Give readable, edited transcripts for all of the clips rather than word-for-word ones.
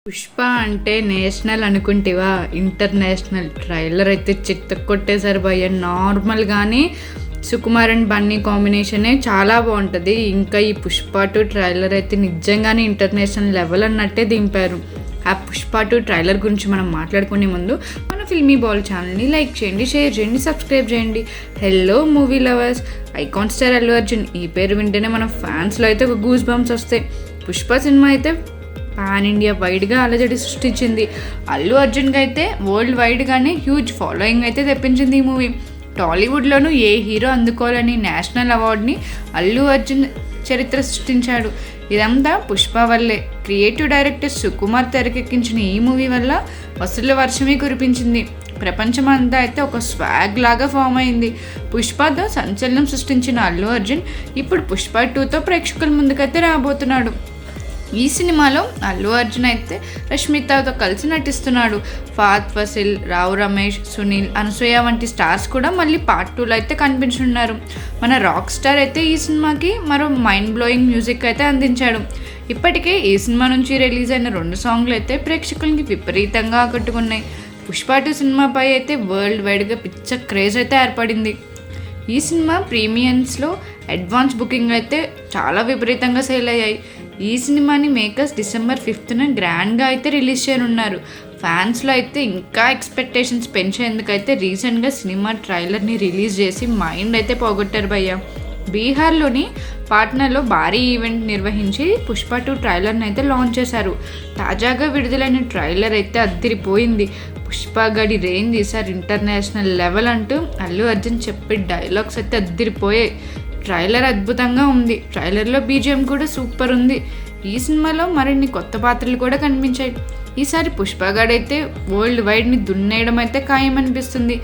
పుష్ప అంటే national అనుకుంటేవా, international. Trailer అయితే చిత్త కొట్టేశారు భయ్య. నార్మల్గానే సుకుమార్ అండ్ బన్నీ కాంబినేషనే చాలా బాగుంటుంది. ఇంకా ఈ పుష్ప 2 ట్రైలర్ అయితే నిజంగానే ఇంటర్నేషనల్ లెవెల్ అన్నట్టే దింపారు. ఆ పుష్ప 2 ట్రైలర్ గురించి మనం మాట్లాడుకునే ముందు మన ఫిల్మీ బాల్ ఛానల్ని లైక్ చేయండి, షేర్ చేయండి, సబ్స్క్రైబ్ చేయండి. Hello movie lovers, icon star Allu Arjun ఈ పేరు వింటేనే మన ఫ్యాన్స్లో అయితే ఒక గూస్ బంప్స్ వస్తాయి. పుష్ప సినిమా అయితే పాన్ ఇండియా వైడ్గా అలజడి సృష్టించింది. అల్లు అర్జున్కి అయితే వరల్డ్ వైడ్గానే హ్యూజ్ ఫాలోయింగ్ అయితే తెప్పించింది ఈ మూవీ. టాలీవుడ్లోనూ ఏ హీరో అందుకోవాలని నేషనల్ అవార్డుని అల్లు అర్జున్ చరిత్ర సృష్టించాడు. ఇదంతా పుష్ప వల్లే. క్రియేటివ్ డైరెక్టర్ సుకుమార్ తెరకెక్కించిన ఈ మూవీ వల్ల వసూళ్ల వర్షమే కురిపించింది. ప్రపంచమంతా అయితే ఒక స్వాగ్ లాగా ఫామ్ అయింది. పుష్పతో సంచలనం సృష్టించిన అల్లు అర్జున్ ఇప్పుడు పుష్ప 2తో ప్రేక్షకుల ముందుకైతే రాబోతున్నాడు. ఈ సినిమాలో అల్లు అర్జున్ అయితే రష్మికతో కలిసి నటిస్తున్నాడు. ఫాత్ ఫసిల్, రావు రమేష్, సునీల్, అనసూయ వంటి స్టార్స్ కూడా మళ్ళీ పార్ట్ 2లో అయితే కనిపించున్నారు. మన రాక్ స్టార్ అయితే ఈ సినిమాకి మరో మైండ్ బ్లోయింగ్ మ్యూజిక్ అయితే అందించాడు. ఇప్పటికే ఈ సినిమా నుంచి రిలీజ్ అయిన 2 సాంగ్లు అయితే ప్రేక్షకులకి విపరీతంగా ఆకట్టుకున్నాయి. పుష్ప 2 సినిమాపై అయితే వరల్డ్ వైడ్గా పిచ్చ క్రేజ్ అయితే ఏర్పడింది. ఈ సినిమా ప్రీమియమ్స్లో అడ్వాన్స్ బుకింగ్ అయితే చాలా విపరీతంగా సేల్ అయ్యాయి. ఈ సినిమాని మేకర్స్ డిసెంబర్ 5న గ్రాండ్గా అయితే రిలీజ్ చేయనున్నారు. ఫ్యాన్స్లో అయితే ఇంకా ఎక్స్పెక్టేషన్స్ పెంచేందుకైతే రీసెంట్గా సినిమా ట్రైలర్ని రిలీజ్ చేసి మైండ్ అయితే పోగొట్టారు భయ్య. బీహార్లోని పాట్నాలో భారీ ఈవెంట్ నిర్వహించి పుష్ప 2 ట్రైలర్ని అయితే లాంచ్ చేశారు. తాజాగా విడుదలైన ట్రైలర్ అయితే అద్దిరిపోయింది. పుష్ప గడి రేంజ్ ఈసారి ఇంటర్నేషనల్ లెవెల్ అంటూ అల్లు అర్జున్ చెప్పే డైలాగ్స్ అయితే అద్దిరిపోయాయి. ట్రైలర్ అద్భుతంగా ఉంది. ట్రైలర్లో బీజిఎం కూడా సూపర్ ఉంది. ఈ సినిమాలో మరిన్ని కొత్త పాత్రలు కూడా కనిపించాయి. ఈసారి పుష్పగాడైతే వరల్డ్ వైడ్ని దున్నేయడం అయితే ఖాయమనిపిస్తుంది.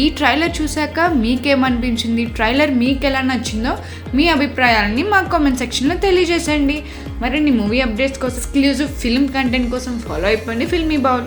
ఈ ట్రైలర్ చూశాక మీకేమనిపించింది? ట్రైలర్ మీకు ఎలా నచ్చిందో మీ అభిప్రాయాలని మా కామెంట్ సెక్షన్లో తెలియజేసేయండి. మరిన్ని మూవీ అప్డేట్స్ కోసం, ఎక్స్క్లూజివ్ ఫిల్మ్ కంటెంట్ కోసం ఫాలో అయిపోండి ఫిల్మీ బౌల్.